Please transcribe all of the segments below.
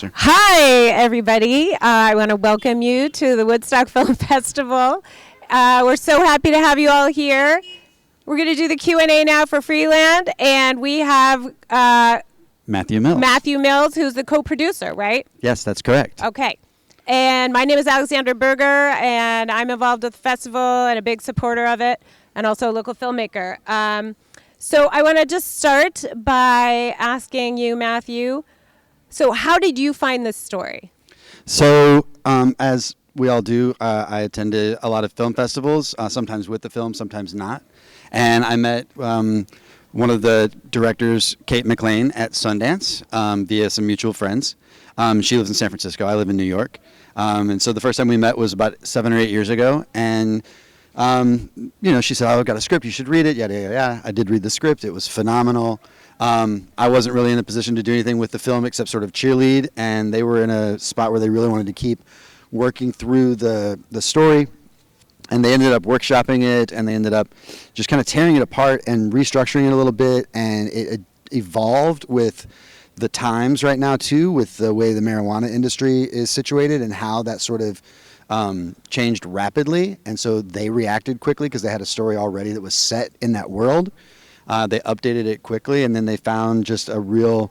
producer. Hi, everybody. I want to welcome you to the Woodstock Film Festival. We're so happy to have you all here. We're going to do the Q&A now for Freeland, and we have Matthew Mills. Matthew Mills, who's the co-producer, right? Yes, that's correct. Okay. And my name is Alexandra Berger, and I'm involved with the festival and a big supporter of it, and also a local filmmaker. So I want to just start by asking you, Matthew, so how did you find this story? So, as we all do, I attended a lot of film festivals, sometimes with the film, sometimes not. And I met one of the directors, Kate McLean, at Sundance via some mutual friends. She lives in San Francisco. I live in New York. And so the first time we met was about 7 or 8 years ago. And, she said, I've got a script. You should read it. Yada, yada, yada. I did read the script. It was phenomenal. I wasn't really in a position to do anything with the film except sort of cheerlead. And they were in a spot where they really wanted to keep working through the story. And they ended up workshopping it, and they ended up just kind of tearing it apart and restructuring it a little bit. And it evolved with the times right now, too, with the way the marijuana industry is situated and how that sort of changed rapidly. And so they reacted quickly because they had a story already that was set in that world. They updated it quickly, and then they found just a real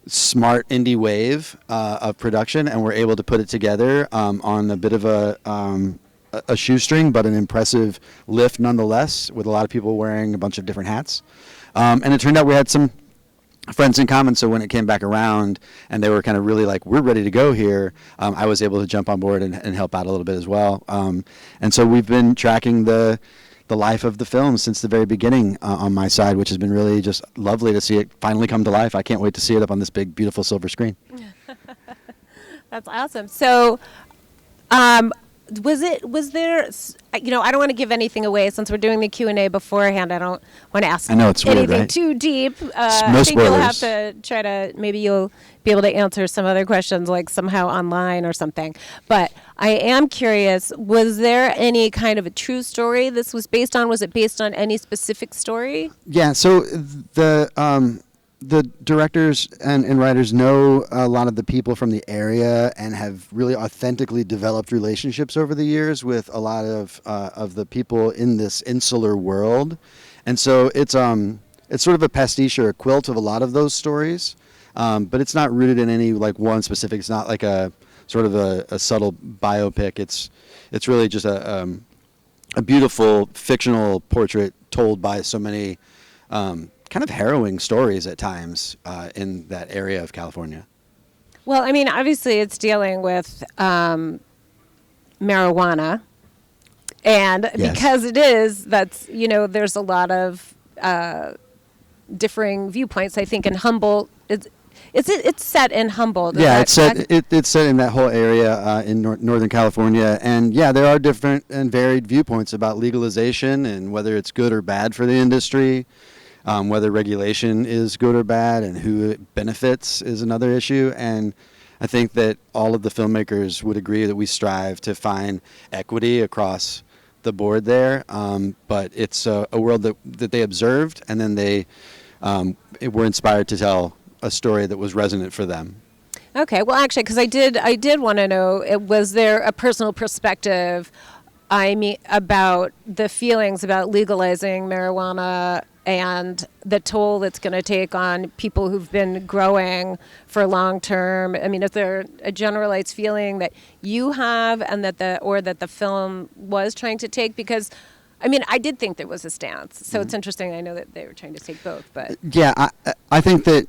smart indie wave of production, and were able to put it together on a bit of a shoestring, but an impressive lift nonetheless, with a lot of people wearing a bunch of different hats. And it turned out we had some friends in common, so when it came back around and they were kind of really like, we're ready to go here, I was able to jump on board and help out a little bit as well. And so we've been tracking the life of the film since the very beginning on my side, which has been really just lovely to see it finally come to life. I can't wait to see it up on this big, beautiful silver screen. That's awesome. So, was there, I don't want to give anything away since we're doing the Q&A beforehand. I don't want to ask anything weird, right? too deep. No I think you'll have spoilers. to try to, maybe you'll be able to answer some other questions like somehow online or something. But I am curious, was there any kind of a true story this was based on? Was it based on any specific story? Yeah, so the directors and writers know a lot of the people from the area and have really authentically developed relationships over the years with a lot of the people in this insular world. And so it's sort of a pastiche or a quilt of a lot of those stories, but it's not rooted in any like one specific. It's not like a sort of a subtle biopic. It's really just a beautiful fictional portrait told by so many kind of harrowing stories at times in that area of California. Well, I mean, obviously it's dealing with marijuana. And Yes. because it is, there's a lot of differing viewpoints, I think, in Humboldt. It's set in Humboldt. Yeah, it's set in that whole area in Northern California. And yeah, there are different and varied viewpoints about legalization and whether it's good or bad for the industry. Whether regulation is good or bad and who it benefits is another issue. And I think that all of the filmmakers would agree that we strive to find equity across the board there. But it's a world that they observed, and then they were inspired to tell a story that was resonant for them. Okay, well, actually, because I did want to know, was there a personal perspective, about the feelings about legalizing marijuana and the toll it's going to take on people who've been growing for long term? I mean, is there a generalized feeling that you have and that the film was trying to take? Because, I mean, I did think there was a stance. So It's interesting. I know that they were trying to take both, but Yeah, I think that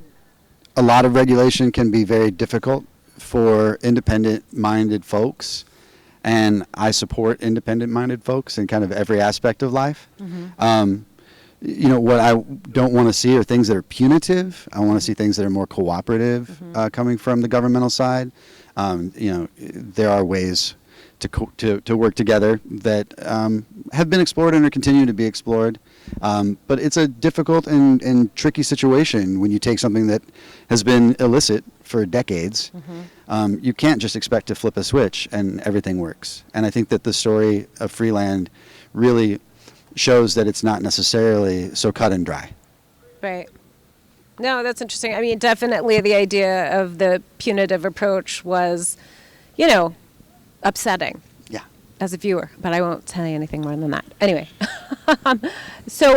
a lot of regulation can be very difficult for independent-minded folks. And I support independent-minded folks in kind of every aspect of life. Mm-hmm. What I don't want to see are things that are punitive. I want to see things that are more cooperative, coming from the governmental side. There are ways to work together that have been explored and are continuing to be explored. But it's a difficult and tricky situation when you take something that has been illicit for decades. You can't just expect to flip a switch and everything works. And I think that the story of Freeland really shows that it's not necessarily so cut and dry. Right. No, that's interesting. I mean, definitely the idea of the punitive approach was, upsetting. Yeah. As a viewer, but I won't tell you anything more than that. Anyway,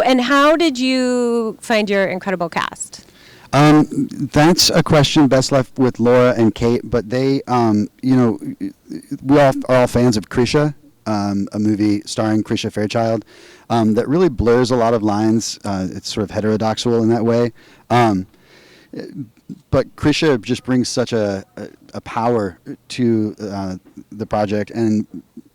and how did you find your incredible cast? That's a question best left with Laura and Kate, but they, we all are all fans of Krisha, a movie starring Krisha Fairchild, that really blurs a lot of lines. It's sort of heterodoxal in that way. But Krisha just brings such a power to the project, and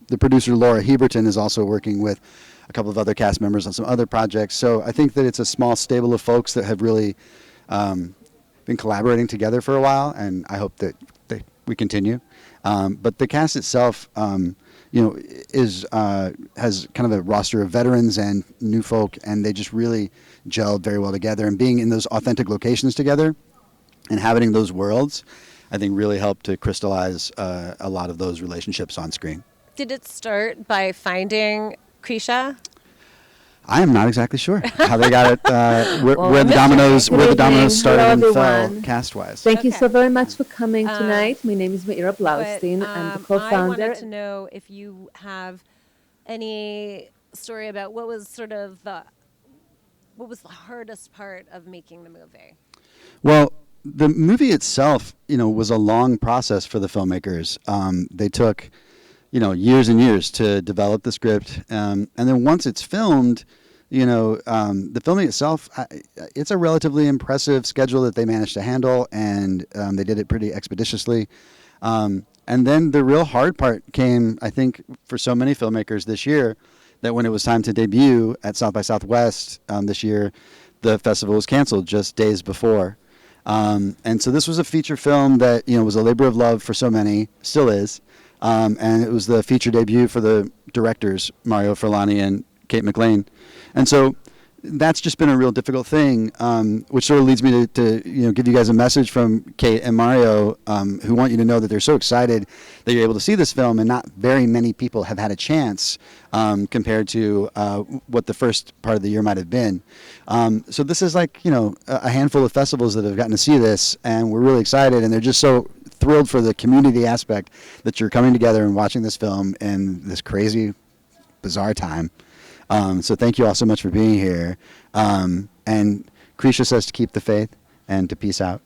the producer Laura Heberton is also working with a couple of other cast members on some other projects. So I think that it's a small stable of folks that have really been collaborating together for a while, and I hope that we continue. But the cast itself, has kind of a roster of veterans and new folk, and they just really gelled very well together. And being in those authentic locations together, inhabiting those worlds, I think really helped to crystallize a lot of those relationships on screen. Did it start by finding Krisha? I am not exactly sure how they got it, where the Good dominoes evening. started Hello, and everyone. fell cast-wise. Thank you Okay. so very much for coming tonight. My name is Meira Blaustein. But, I'm the I co-founder. wanted to know if you have any story about what was the hardest part of making the movie. Well, the movie itself, was a long process for the filmmakers. They took, years and years to develop the script, and then once it's filmed, the filming itself, it's a relatively impressive schedule that they managed to handle, and they did it pretty expeditiously. And then the real hard part came, I think, for so many filmmakers this year, that when it was time to debut at South by Southwest this year, the festival was canceled just days before. And so this was a feature film that, was a labor of love for so many, still is. And it was the feature debut for the directors, Mario Furlani and Kate McLean. And so that's just been a real difficult thing, which sort of leads me to give you guys a message from Kate and Mario, who want you to know that they're so excited that you're able to see this film, and not very many people have had a chance compared to what the first part of the year might have been. So this is like, a handful of festivals that have gotten to see this, and we're really excited, and they're just so thrilled for the community aspect that you're coming together and watching this film in this crazy, bizarre time. So thank you all so much for being here. And Krisha says to keep the faith and to peace out.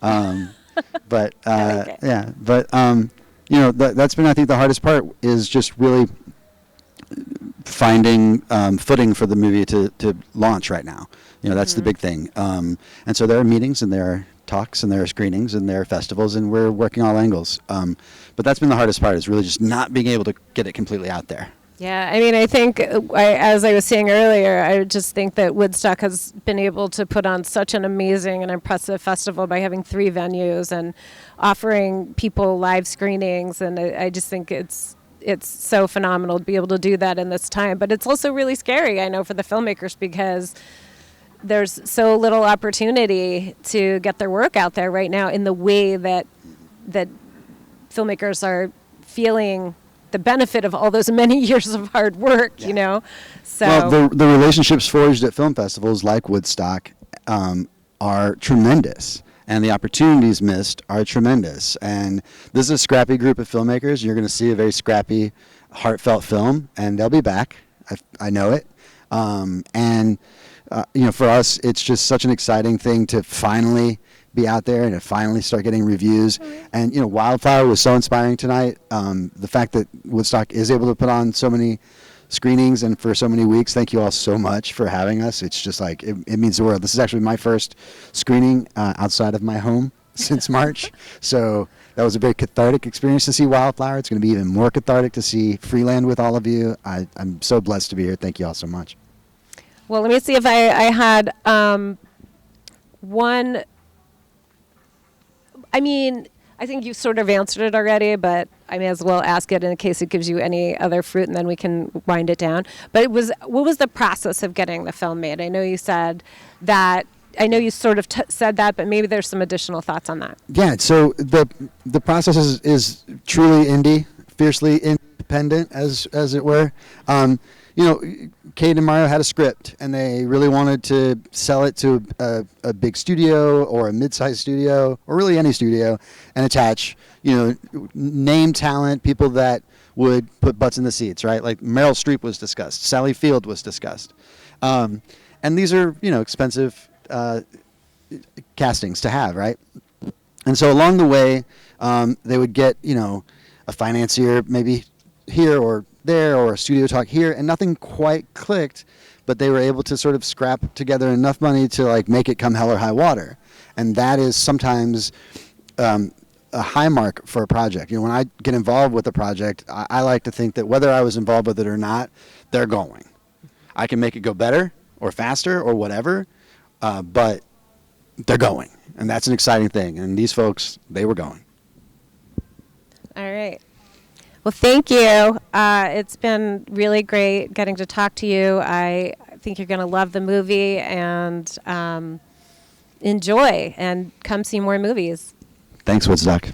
But like that's been, I think, the hardest part is just really finding footing for the movie to launch right now. That's the big thing. And so there are meetings, and there are talks, and there are screenings, and there are festivals, and we're working all angles. But that's been the hardest part, is really just not being able to get it completely out there. Yeah, I mean, I think, as I was saying earlier, I just think that Woodstock has been able to put on such an amazing and impressive festival by having 3 venues and offering people live screenings, and I just think it's so phenomenal to be able to do that in this time. But it's also really scary, I know, for the filmmakers, because there's so little opportunity to get their work out there right now in the way that filmmakers are feeling the benefit of all those many years of hard work, So well, the relationships forged at film festivals like Woodstock are tremendous, and the opportunities missed are tremendous. And this is a scrappy group of filmmakers. You're going to see a very scrappy, heartfelt film, and they'll be back. I know it. For us, it's just such an exciting thing to finally be out there and to finally start getting reviews. And, Wildflower was so inspiring tonight. The fact that Woodstock is able to put on so many screenings and for so many weeks, thank you all so much for having us. It's just like, it means the world. This is actually my first screening outside of my home since March. So that was a very cathartic experience to see Wildflower. It's going to be even more cathartic to see Freeland with all of you. I'm so blessed to be here. Thank you all so much. Well, let me see if I had one. I mean, I think you sort of answered it already, but I may as well ask it in case it gives you any other fruit, and then we can wind it down. But what was the process of getting the film made? I know you said that. I know you sort of said that, but maybe there's some additional thoughts on that. Yeah. So the process is truly indie, fiercely independent, as it were. Kate and Mario had a script, and they really wanted to sell it to a big studio or a mid-sized studio, or really any studio, and attach, name talent, people that would put butts in the seats, right? Like Meryl Streep was discussed, Sally Field was discussed, and these are, expensive castings to have, right? And so along the way, they would get, a financier maybe here or there, or a studio talk here, and nothing quite clicked, but they were able to sort of scrap together enough money to like make it come hell or high water. And that is sometimes a high mark for a project. When I get involved with a project, I like to think that whether I was involved with it or not, they're going. I can make it go better or faster or whatever, but they're going. And that's an exciting thing. And these folks, they were going. All right. Well, thank you. It's been really great getting to talk to you. I think you're going to love the movie and enjoy and come see more movies. Thanks, Woodstock.